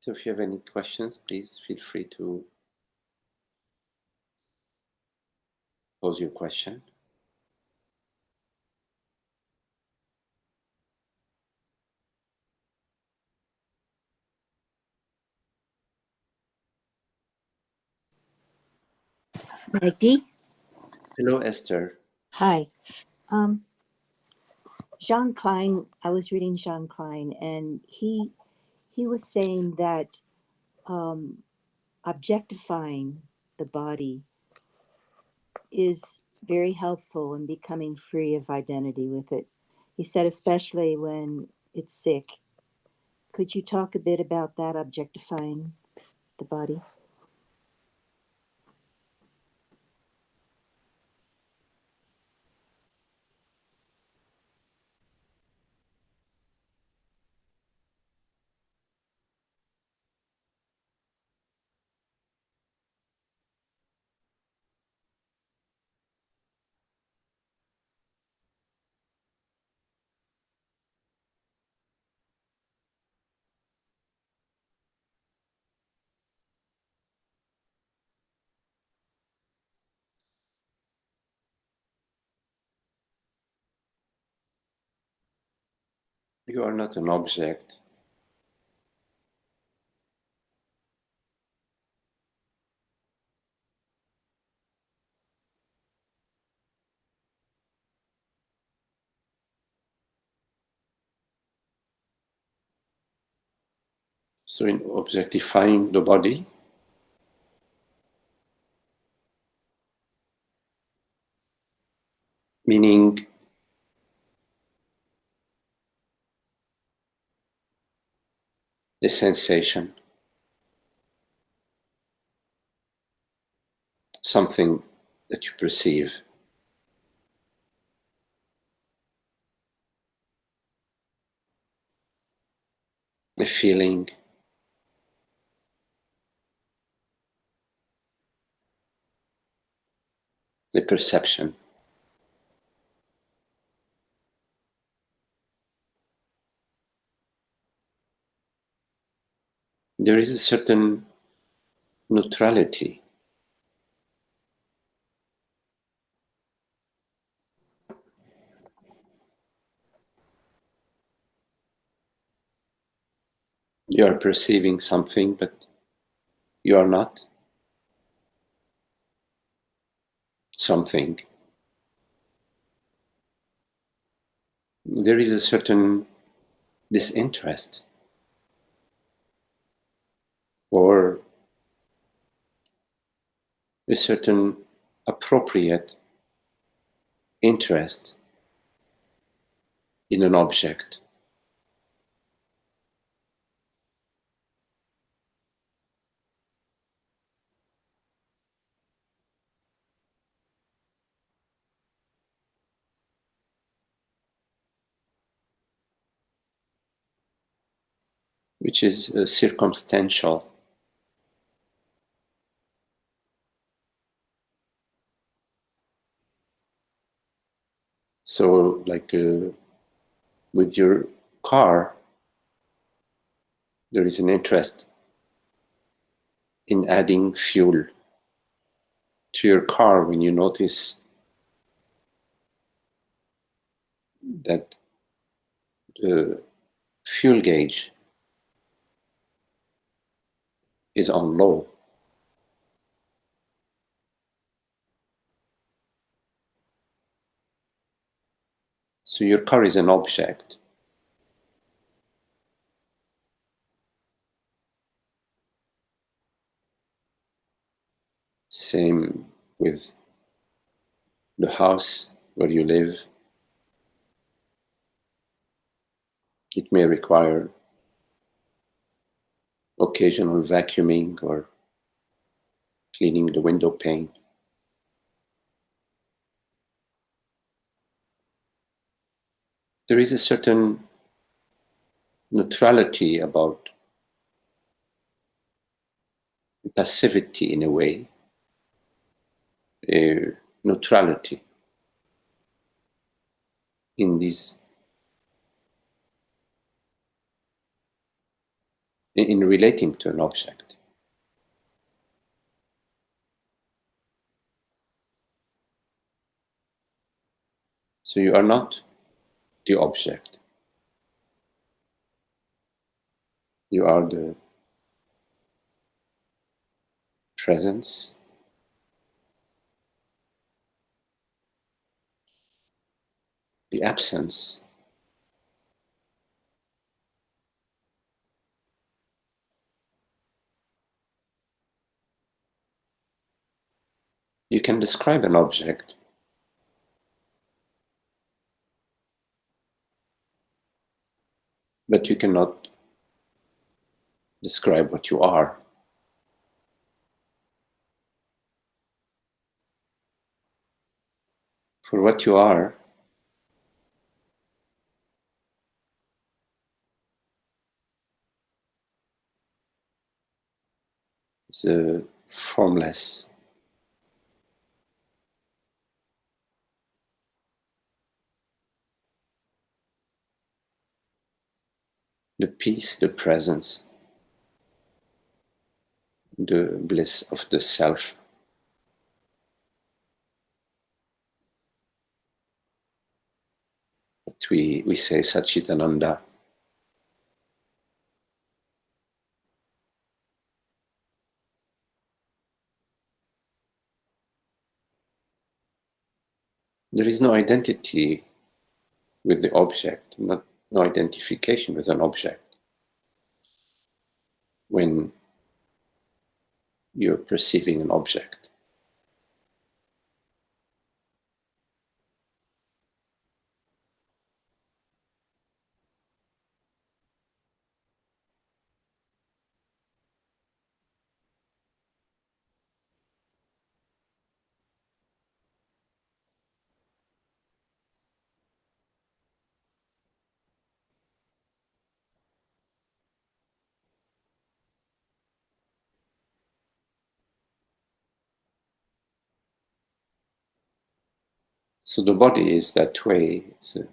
So if you have any questions, please feel free to pose your question. Magdi? Hello, Esther. Hi. Jean Klein, I was reading Jean Klein, and he was saying that objectifying the body is very helpful in becoming free of identity with it. He said, especially when it's sick. Could you talk a bit about that, objectifying the body? You are not an object. So in objectifying the body, meaning the sensation, something that you perceive. The feeling, the perception. There is a certain neutrality. You are perceiving something, but you are not something. There is a certain disinterest or a certain appropriate interest in an object. Which is circumstantial. So, like with your car, there is an interest in adding fuel to your car when you notice that the fuel gauge is on low. So your car is an object. Same with the house where you live. It may require occasional vacuuming or cleaning the window pane. There is a certain neutrality about passivity in a way, neutrality in these in relating to an object. So you are not the object. You are the presence, the absence. You can describe an object, but you cannot describe what you are. For what you are is formless. The peace, the presence, the bliss of the self. But we say Satchitananda. There is no identity with the object, no identification with an object. When you're perceiving an object, so the body is that way. It's a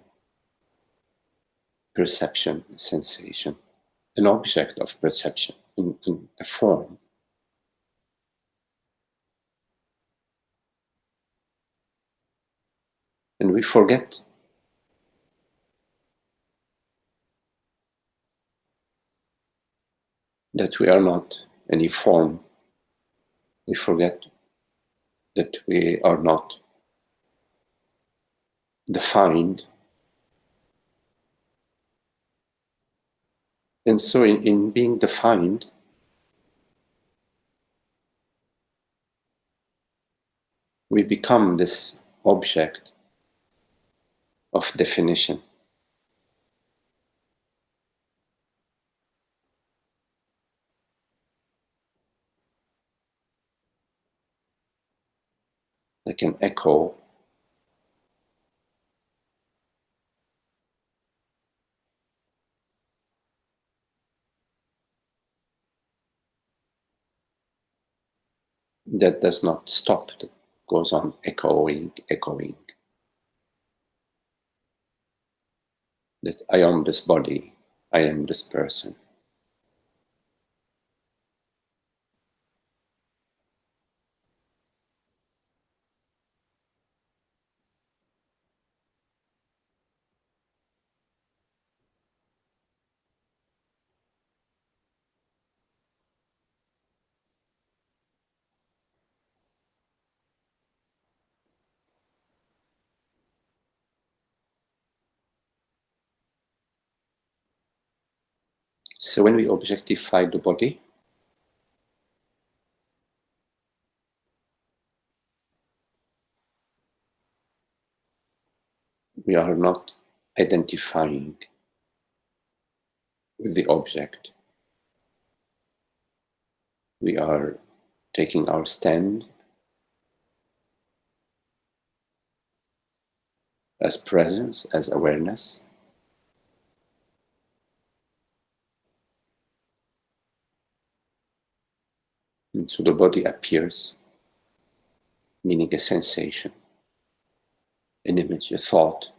perception, a sensation, an object of perception in a form. And we forget that we are not any form. We forget that we are not defined. And so in being defined, we become this object of definition. Like an echo that does not stop, that goes on echoing, echoing. That I am this body, I am this person. So when we objectify the body, we are not identifying with the object. We are taking our stand as presence, as awareness. And so the body appears, meaning a sensation, an image, a thought.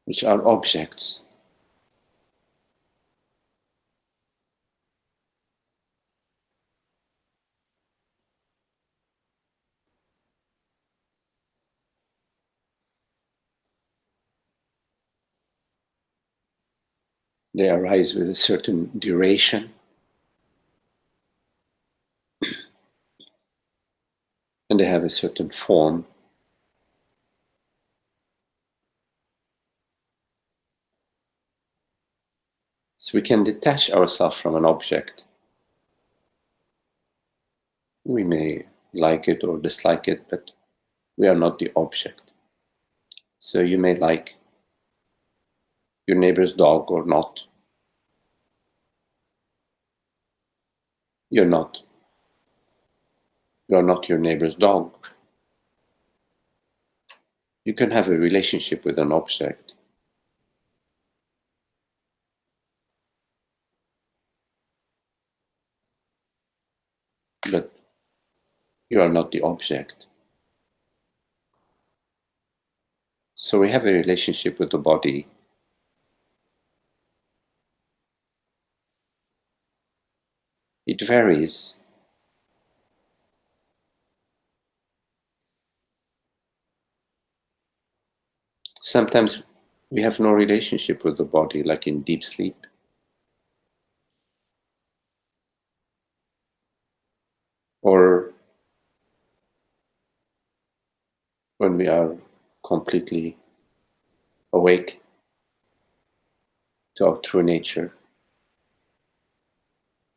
which are objects. They arise with a certain duration, and they have a certain form. So we can detach ourselves from an object. We may like it or dislike it, but we are not the object. So you may like your neighbor's dog or not. You're not. You're not your neighbor's dog. You can have a relationship with an object, but you are not the object. So we have a relationship with the body. It varies. Sometimes we have no relationship with the body, like in deep sleep. Or when we are completely awake to our true nature,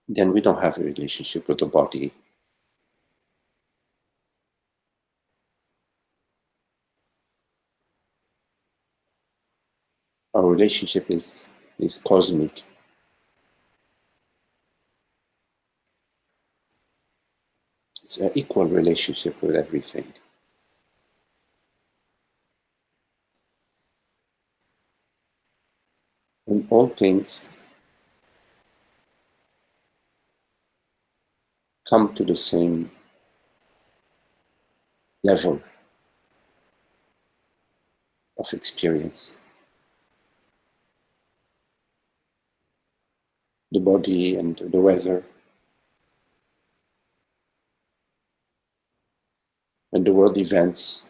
then we don't have a relationship with the body. Our relationship is cosmic. It's an equal relationship with everything. And all things come to the same level of experience. The body and the weather and the world events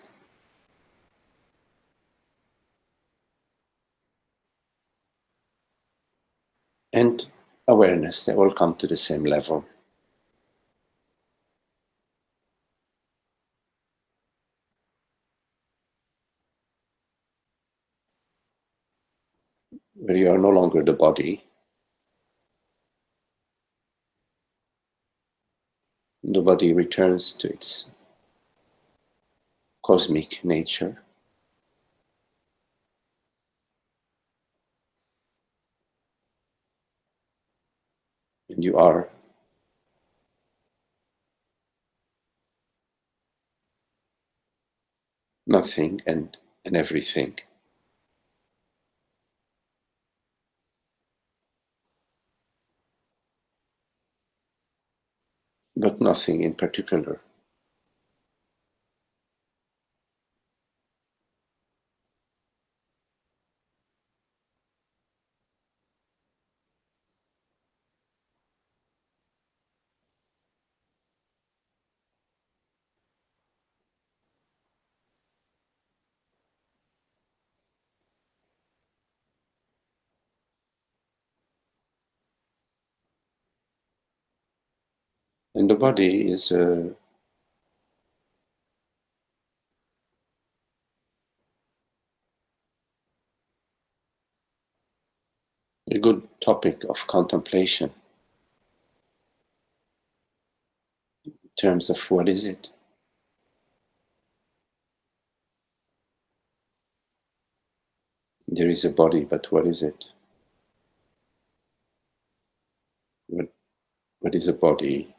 and awareness, they all come to the same level. Where you are no longer the body, the body returns to its cosmic nature. And you are nothing and everything. But nothing in particular. And the body is a good topic of contemplation in terms of what is it? There is a body, but what is it? What is a body?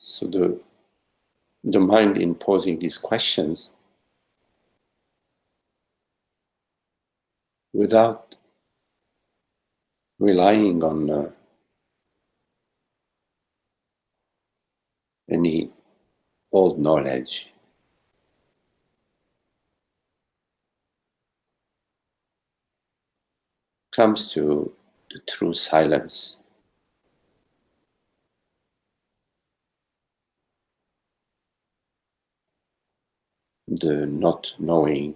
So the mind, in posing these questions without relying on any old knowledge. Comes to the true silence, the not knowing,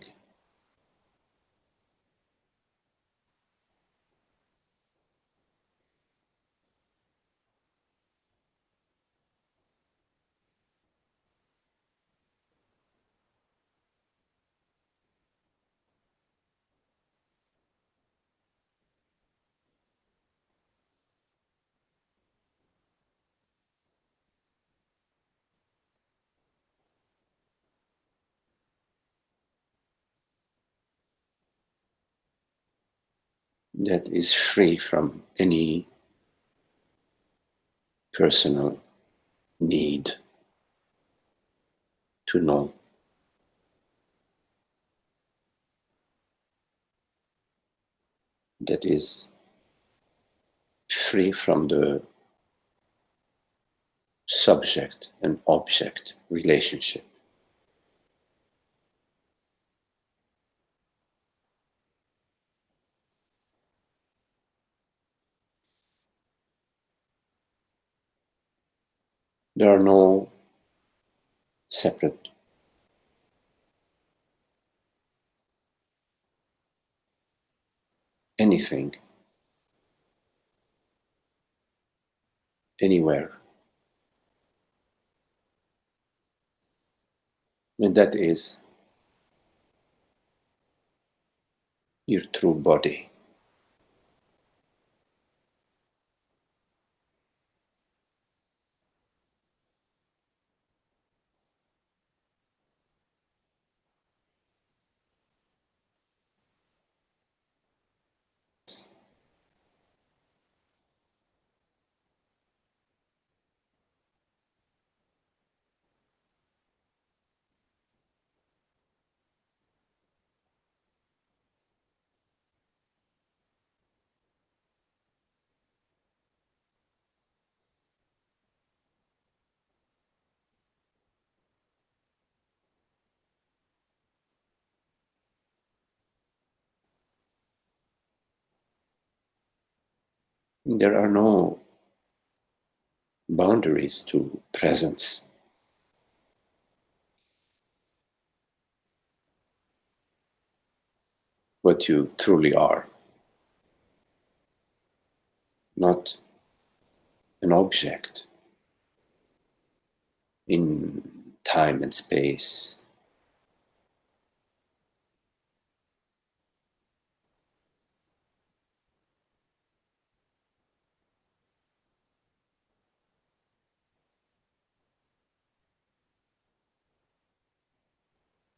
that is free from any personal need to know, that is free from the subject and object relationship. There are no separate anything, anywhere. And that is your true body. There are no boundaries to presence. What you truly are, not an object in time and space.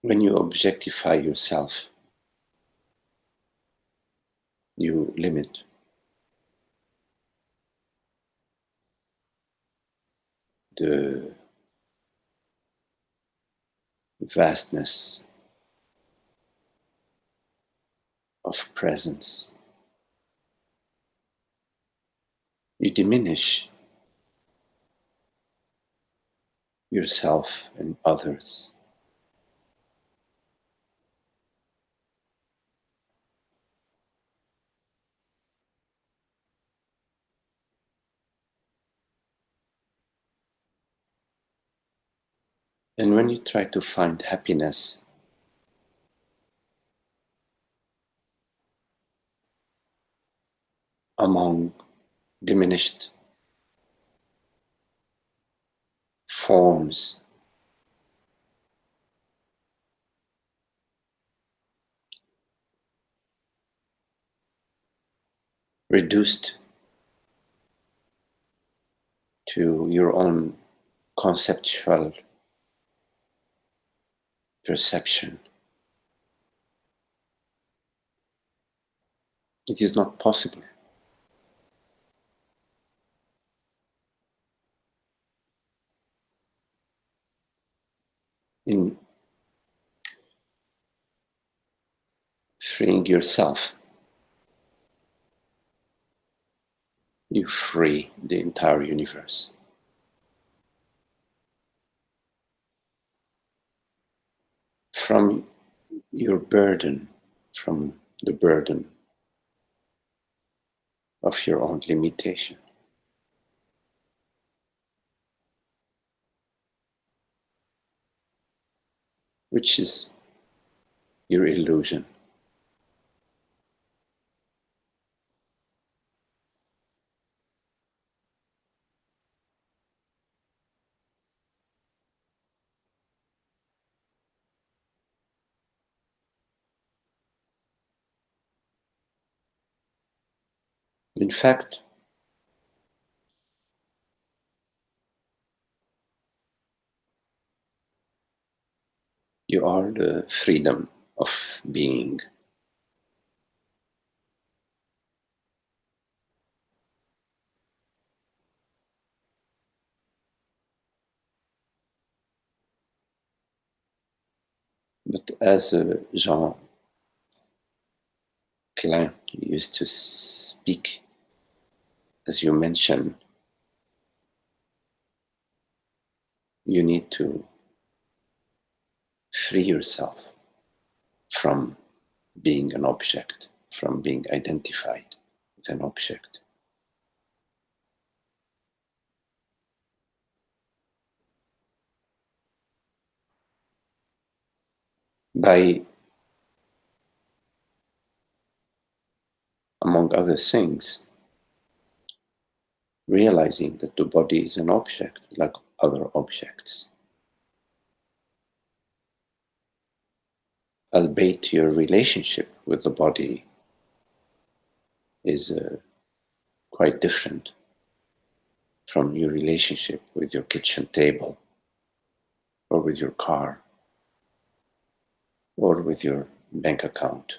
When you objectify yourself, you limit the vastness of presence. You diminish yourself and others. And when you try to find happiness among diminished forms, reduced to your own conceptual perception, it is not possible. In freeing yourself, you free the entire universe. from your burden, from the burden of your own limitation, which is your illusion. In fact, you are the freedom of being. But as Jean Klein used to speak, as you mentioned, you need to free yourself from being an object, from being identified with an object. By, among other things, realizing that the body is an object like other objects. Albeit your relationship with the body is quite different from your relationship with your kitchen table, or with your car, or with your bank account.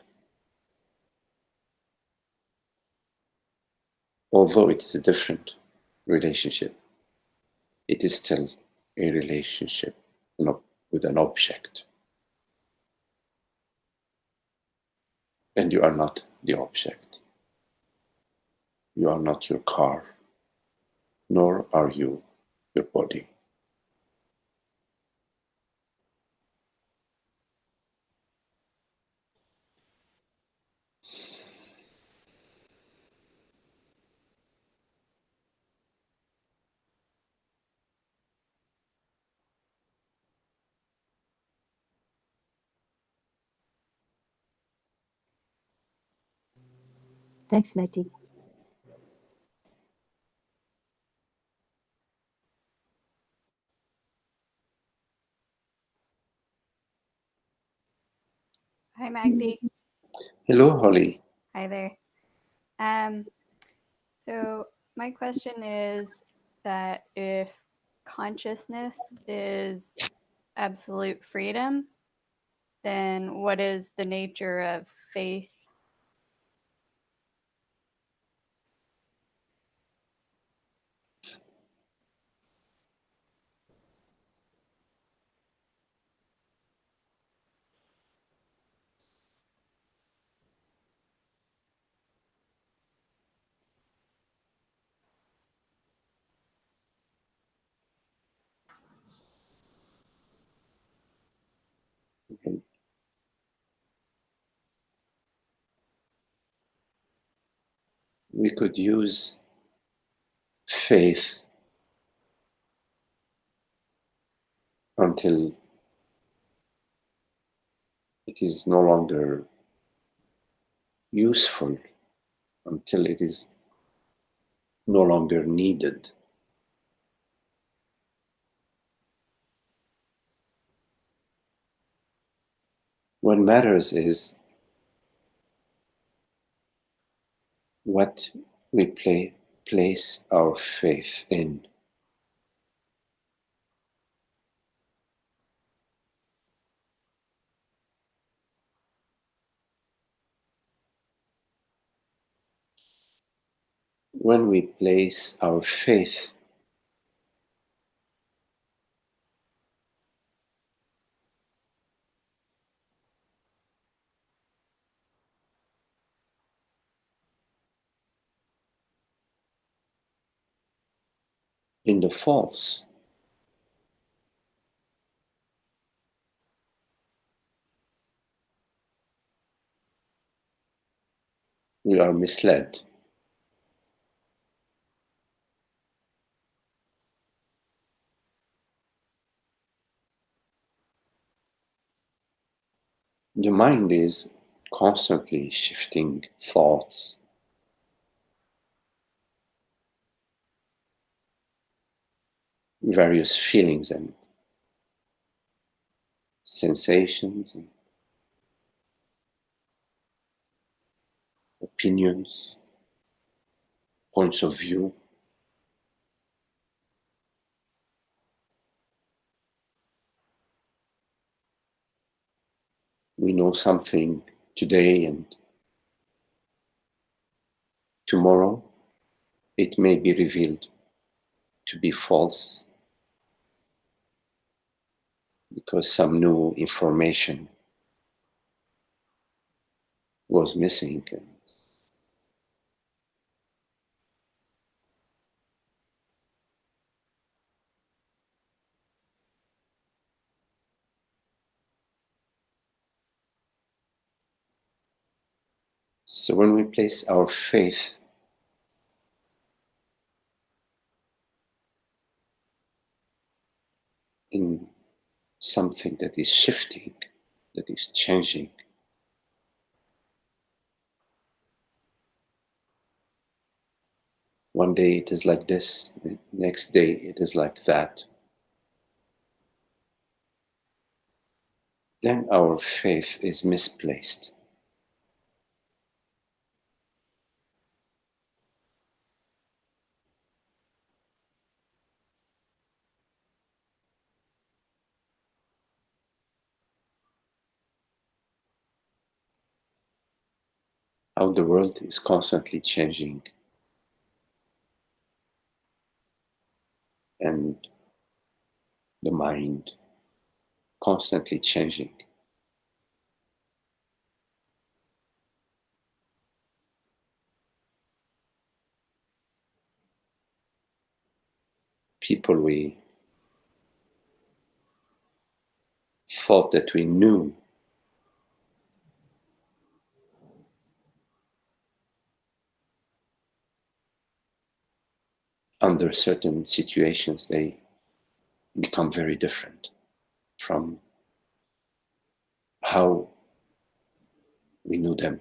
Although it is a different relationship, it is still a relationship with an object. And you are not the object. You are not your car, nor are you your body. Thanks, Mehdi. Hi, Magdi. Hello, Holly. Hi there. So my question is that if consciousness is absolute freedom, then what is the nature of faith? We could use faith until it is no longer useful, until it is no longer needed. What matters is what we place our faith in. When we place our faith in the false, we are misled. The mind is constantly shifting thoughts, various feelings and sensations and opinions, points of view. We know something today, and tomorrow it may be revealed to be false because some new information was missing. So when we place our faith in something that is shifting, that is changing, one day it is like this, the next day it is like that, then our faith is misplaced. How the world is constantly changing, and the mind constantly changing. People we thought that we knew under certain situations, they become very different from how we knew them.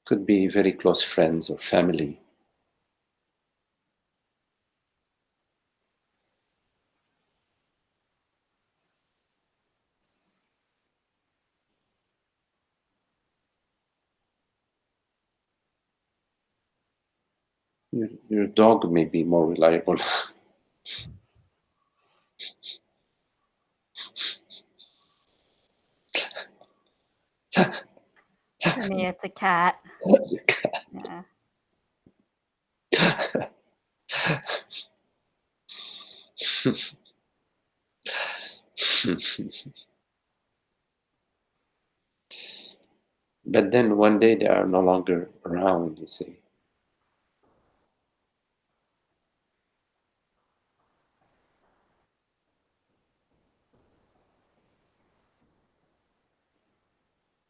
Could be very close friends or family. Your dog may be more reliable. For me, it's a cat. Yeah. But then one day they are no longer around, you see.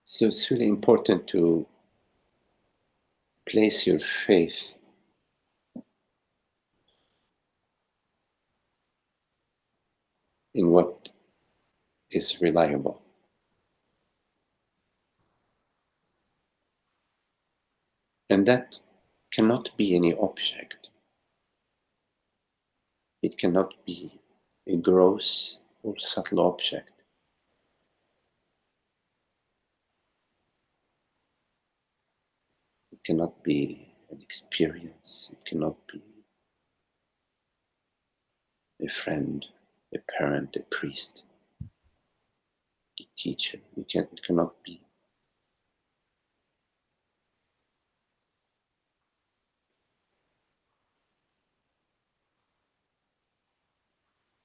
So it's really important to place your faith in what is reliable. And that cannot be any object. It cannot be a gross or subtle object. It cannot be an experience. It cannot be a friend, a parent, a priest, a teacher. It cannot be.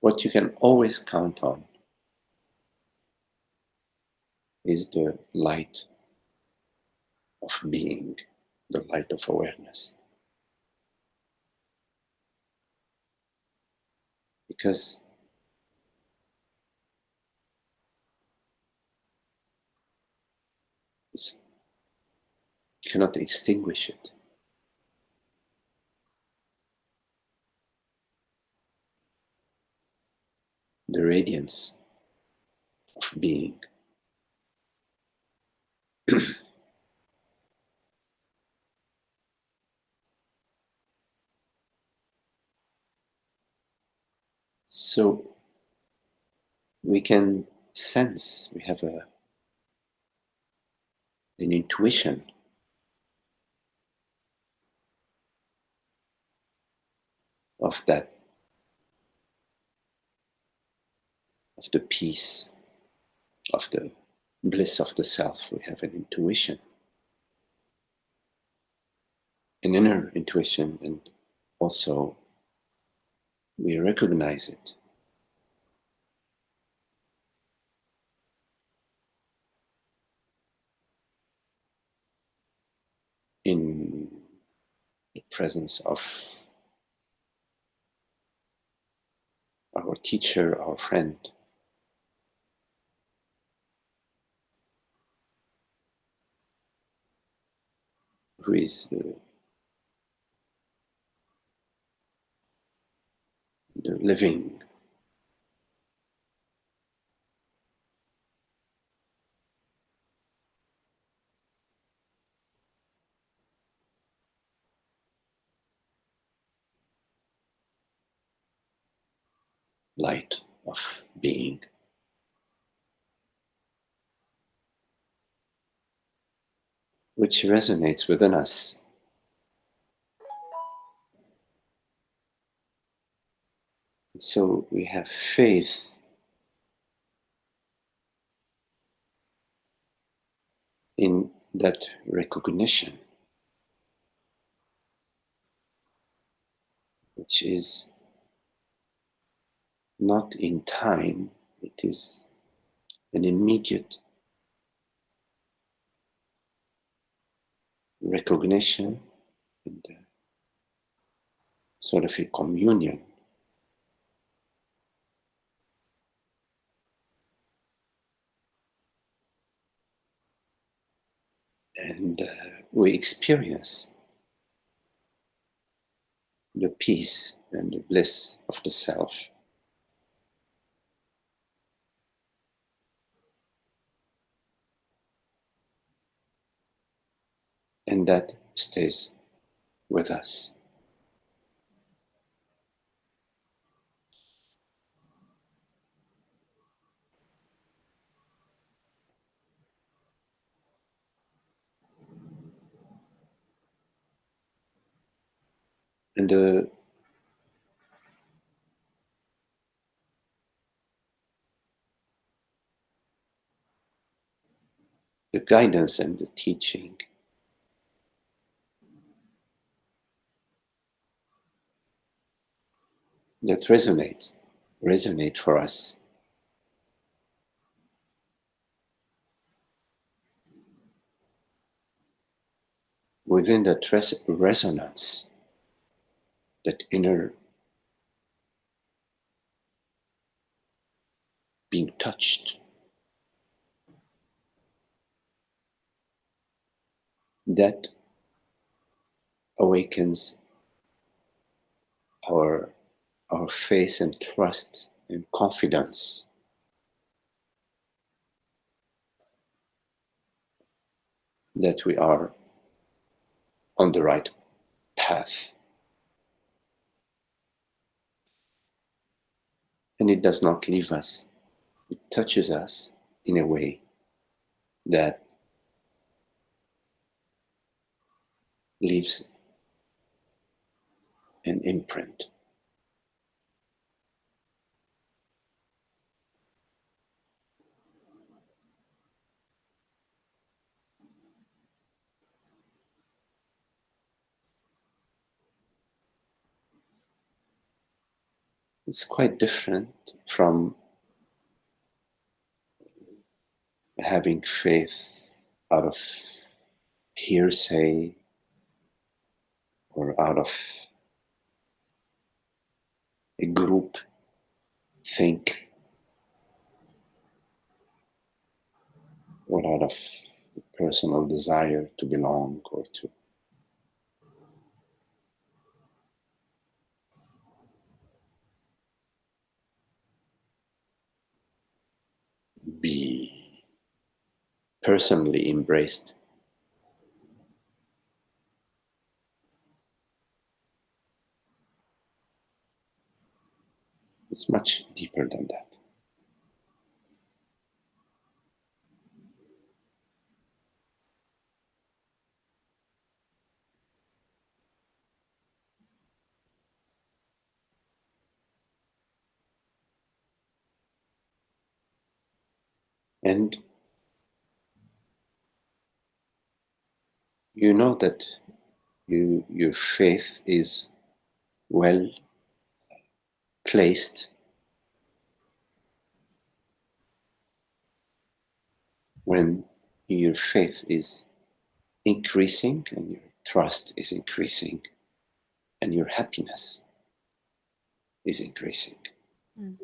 What you can always count on is the light of being, the light of awareness. Because You cannot extinguish it. The radiance of being. So we can sense, we have an intuition of that, of the peace, of the bliss of the self. We have an intuition, an inner intuition, and also we recognize it. In the presence of our teacher, our friend, who is the living light of being. Which resonates within us. So we have faith in that recognition, which is not in time, it is an immediate recognition and sort of a communion. And we experience the peace and the bliss of the self. And that stays with us. And the guidance and the teaching that resonate for us within that resonance, that inner being touched, that awakens our faith and trust and confidence that we are on the right path. And it does not leave us. It touches us in a way that leaves an imprint. It's quite different from having faith out of hearsay or out of a group think or out of personal desire to belong or to be personally embraced. It's much deeper than that. And you know that your faith is well placed when your faith is increasing and your trust is increasing and your happiness is increasing. Mm.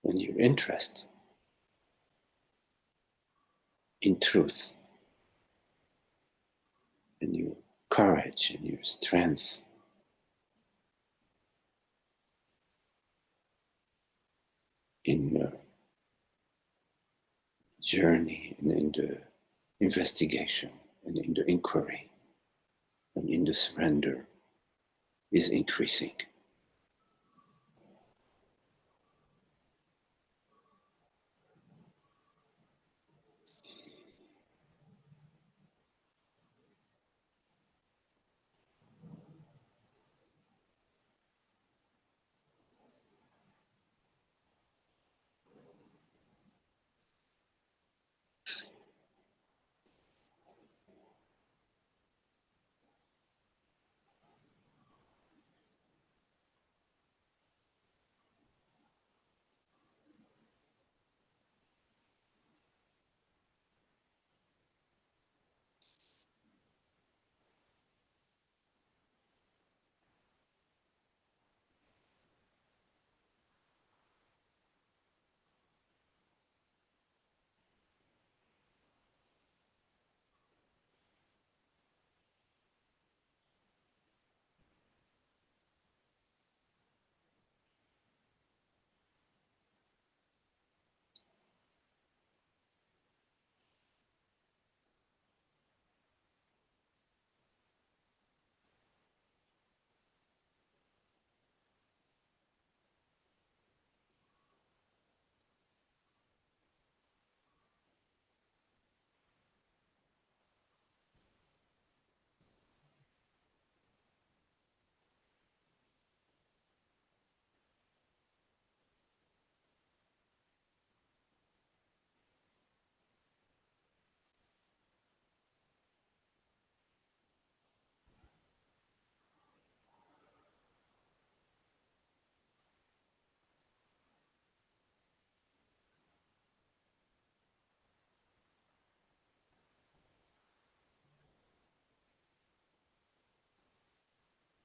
When your interest in truth and your courage and your strength in your journey and in the investigation and in the inquiry and in the surrender is increasing.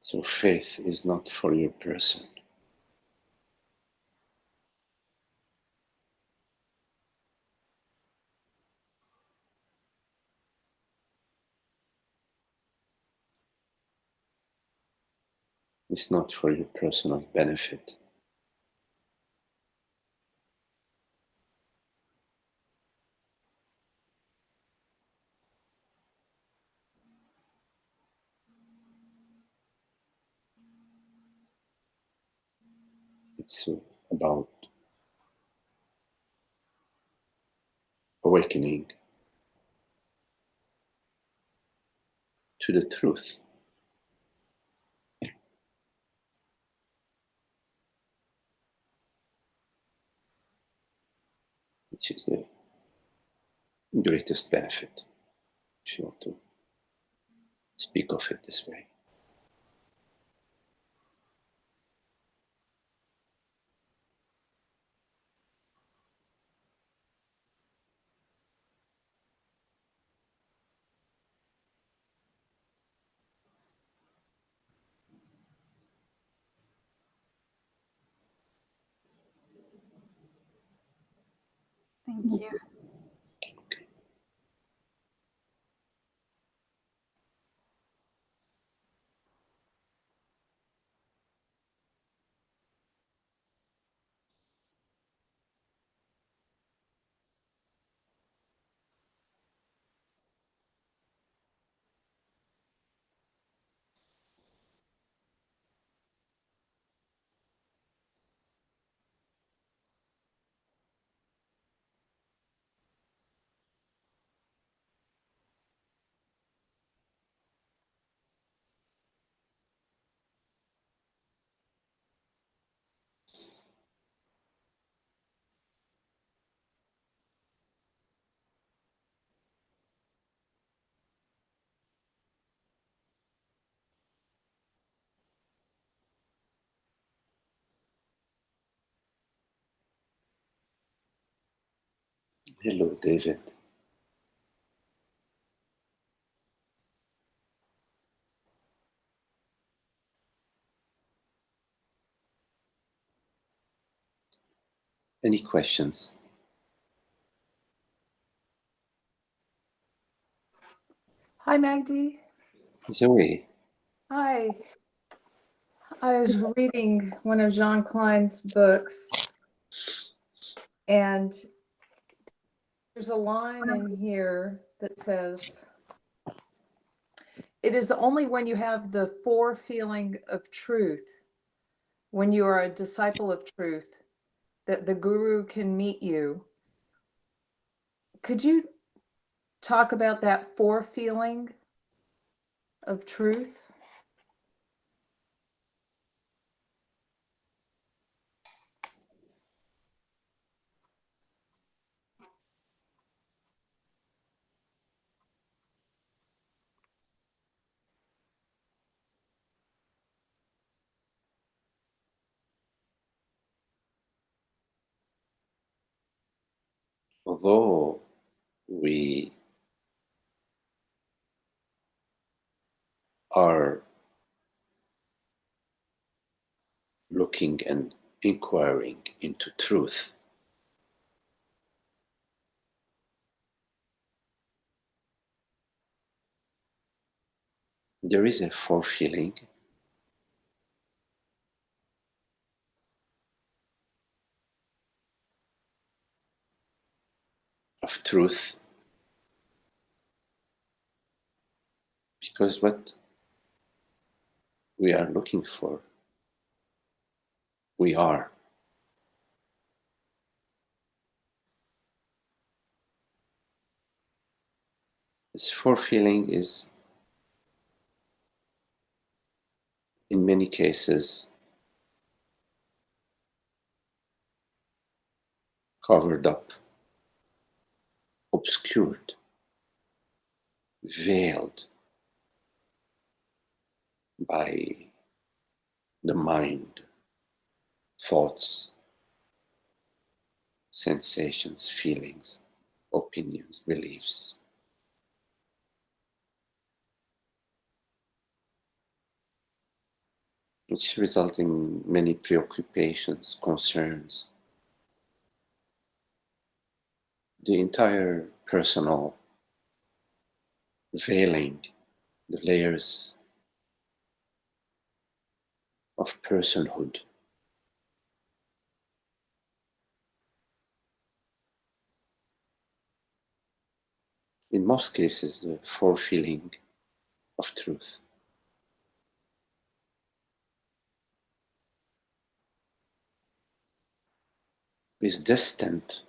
So faith is not for your person. It's not for your personal benefit. It's about awakening to the truth, which is the greatest benefit, if you want to speak of it this way. Thank you. Hello, David. Any questions? Hi, Magdi. Zoe, Hi. I was reading one of Jean Klein's books, and there's a line in here that says, "It is only when you have the forefeeling of truth, when you are a disciple of truth, that the guru can meet you." Could you talk about that forefeeling of truth? although we are looking and inquiring into truth, there is a forefeeling of truth, because what we are looking for, we are. This forefeeling is, in many cases, covered up, obscured, veiled by the mind, thoughts, sensations, feelings, opinions, beliefs. Which result in many preoccupations, concerns. The entire personal veiling, the layers of personhood. In most cases, the forefeeling of truth. Is distant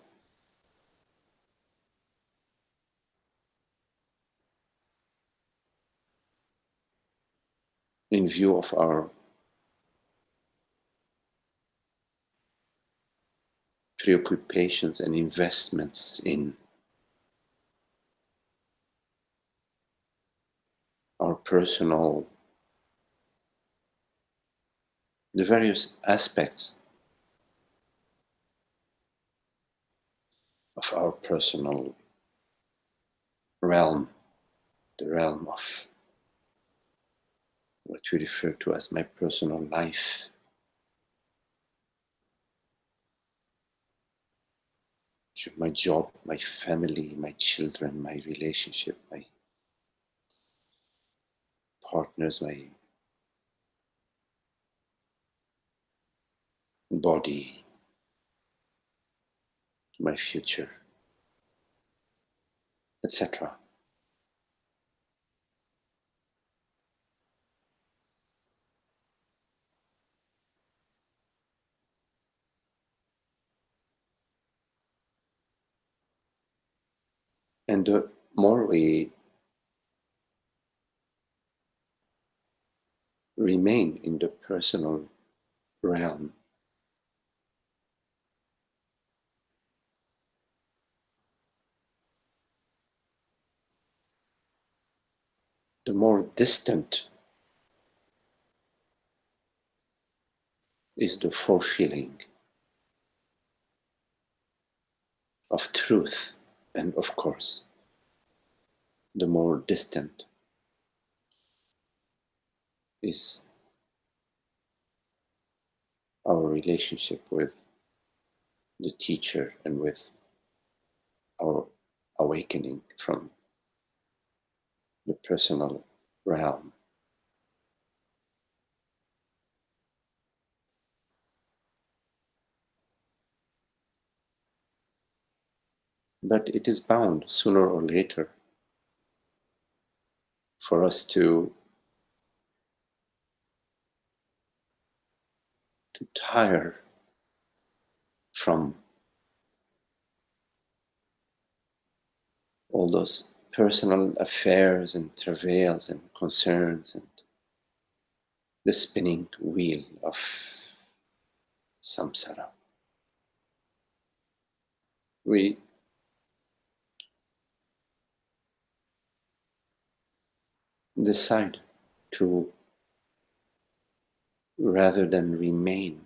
in view of our preoccupations and investments in our personal, the various aspects of our personal realm, the realm of what we refer to as my personal life. my job, my family, my children, my relationship, my partners, my body, my future, etc. And the more we remain in the personal realm, the more distant is the forefeeling of truth. And of course, the more distant is our relationship with the teacher and with our awakening from the personal realm. But it is bound sooner or later for us to tire from all those personal affairs and travails and concerns and the spinning wheel of samsara. We decide to, rather than remain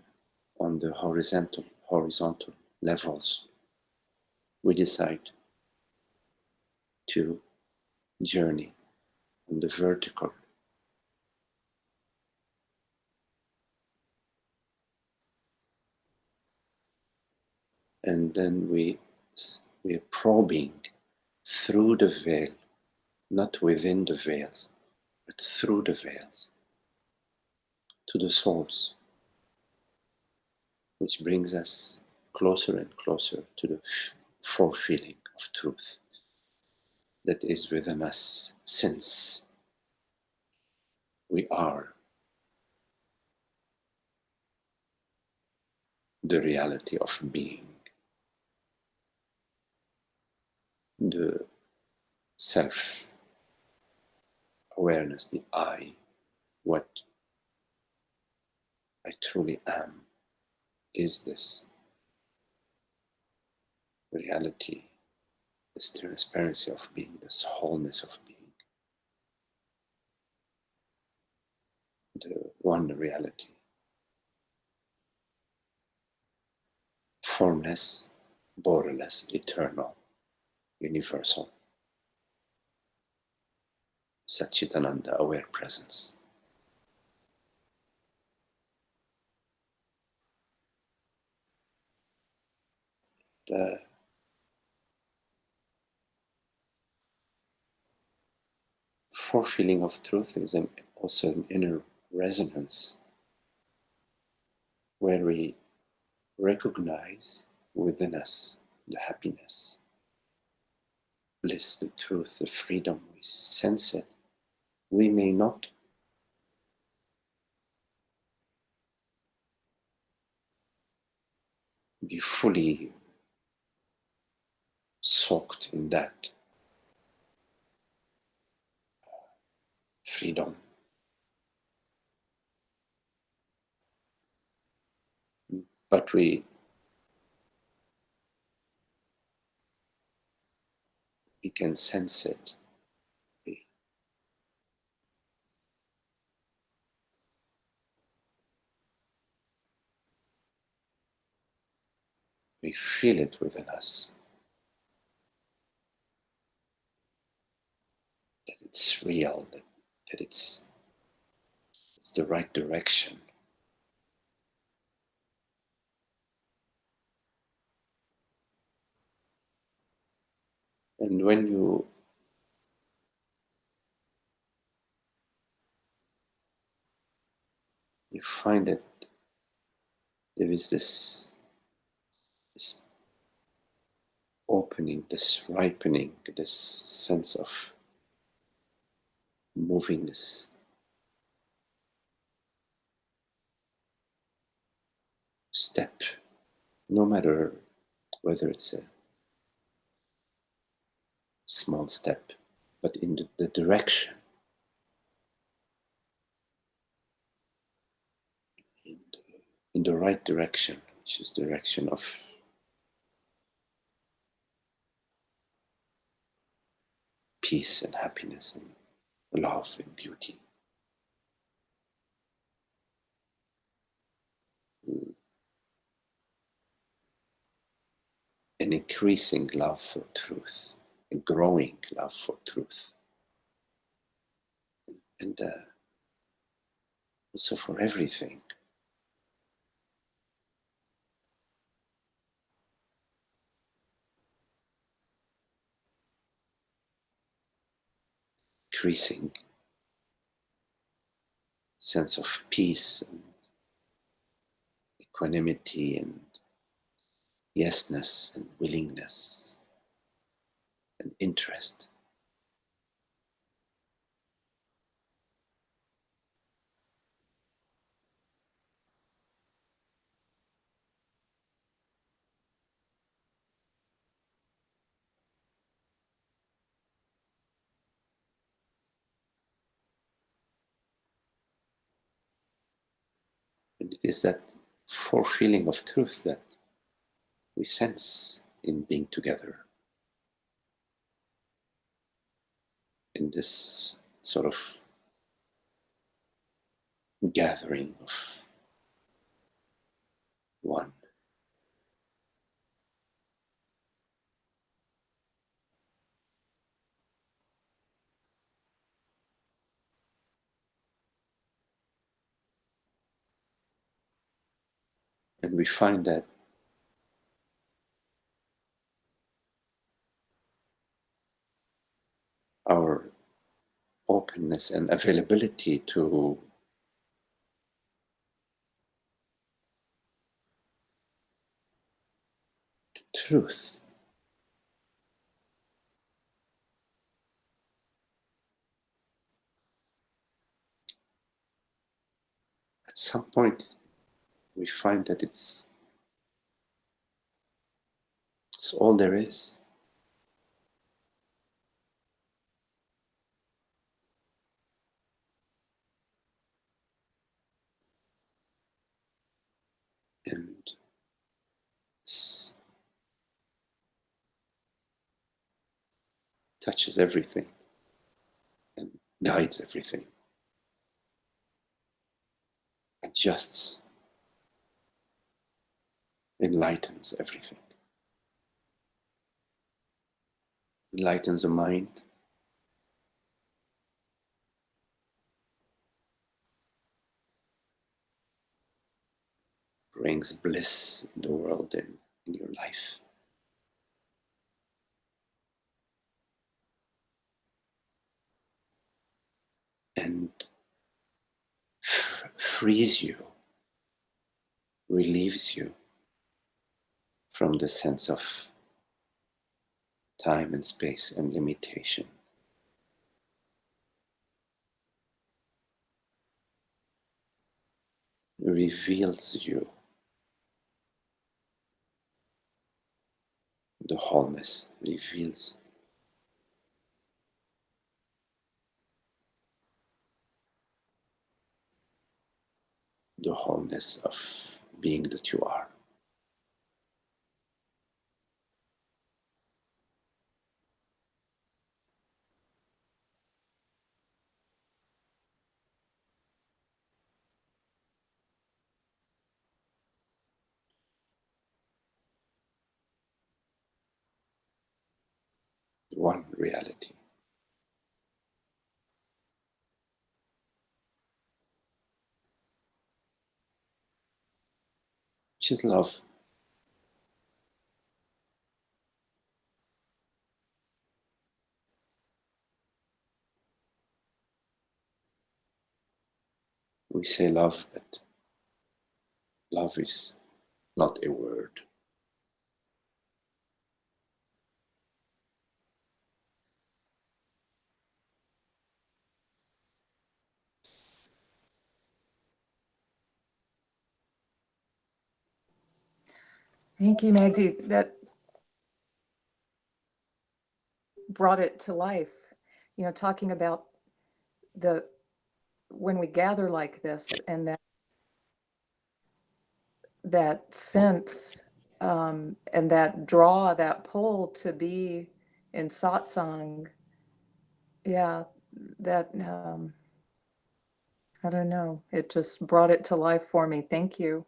on the horizontal levels, we decide to journey on the vertical. And then we are probing through the veil, not within the veils, but through the veils, to the source, which brings us closer and closer to the forefeeling of truth that is within us, since we are the reality of being, the self-awareness, the I, what I truly am, is this reality, this transparency of being, this wholeness of being, the one reality, formless, borderless, eternal, universal, Satchitananda, aware presence. The forefeeling of truth is also an inner resonance where we recognize within us the happiness, bliss, the truth, the freedom. We sense it. We may not be fully soaked in that freedom, but we can sense it. We feel it within us, that it's real, that it's the right direction. And when you find that there is this opening, this ripening, this sense of movingness, step, no matter whether it's a small step, but in the direction, in the right direction, which is the direction of peace and happiness and love and beauty. An increasing love for truth, a growing love for truth, and also for everything. Increasing sense of peace and equanimity and yesness and willingness and interest. And it is that forefeeling of truth that we sense in being together, in this sort of gathering of one. And we find that our openness and availability to truth at some point we find that it's all there is. And it touches everything and guides everything, adjusts, enlightens everything. Enlightens the mind, brings bliss in the world and in your life. And frees you, relieves you from the sense of time and space and limitation. Reveals you the wholeness, reveals the wholeness of being that you are. One reality. Which is love. We say love, but love is not a word. Thank you, Magdi. That brought it to life. You know, talking about the when we gather like this, and that sense and that draw, that pull to be in satsang. Yeah, that I don't know. It just brought it to life for me. Thank you.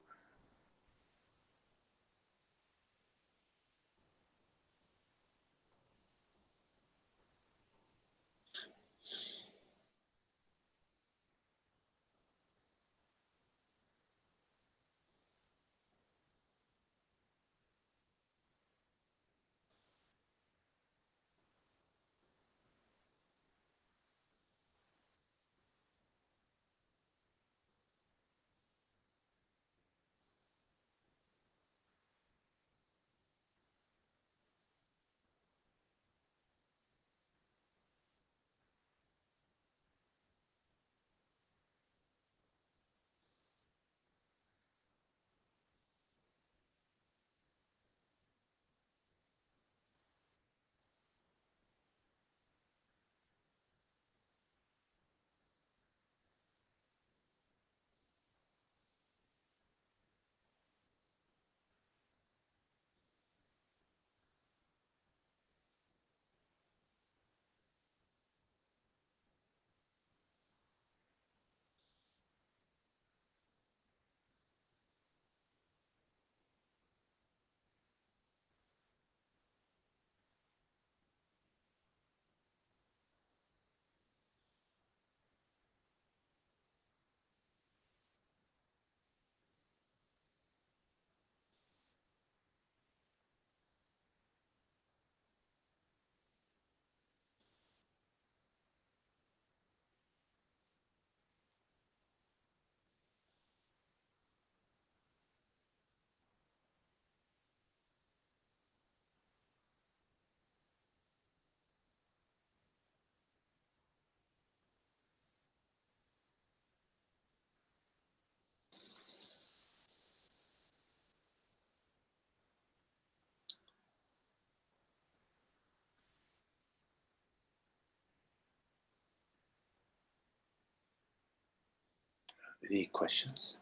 Any questions?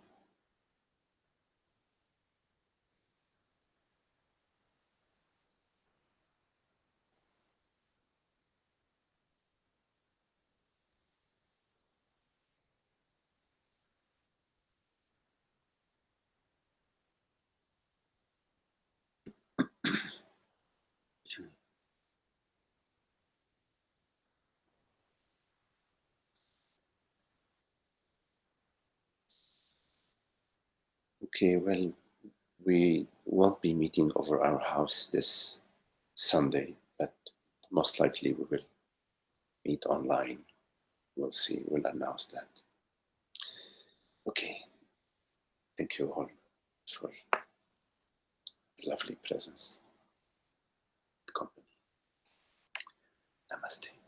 Okay, well, we won't be meeting over our house this Sunday, but most likely we will meet online. We'll see, we'll announce that. Okay, thank you all for lovely presence, company. Namaste.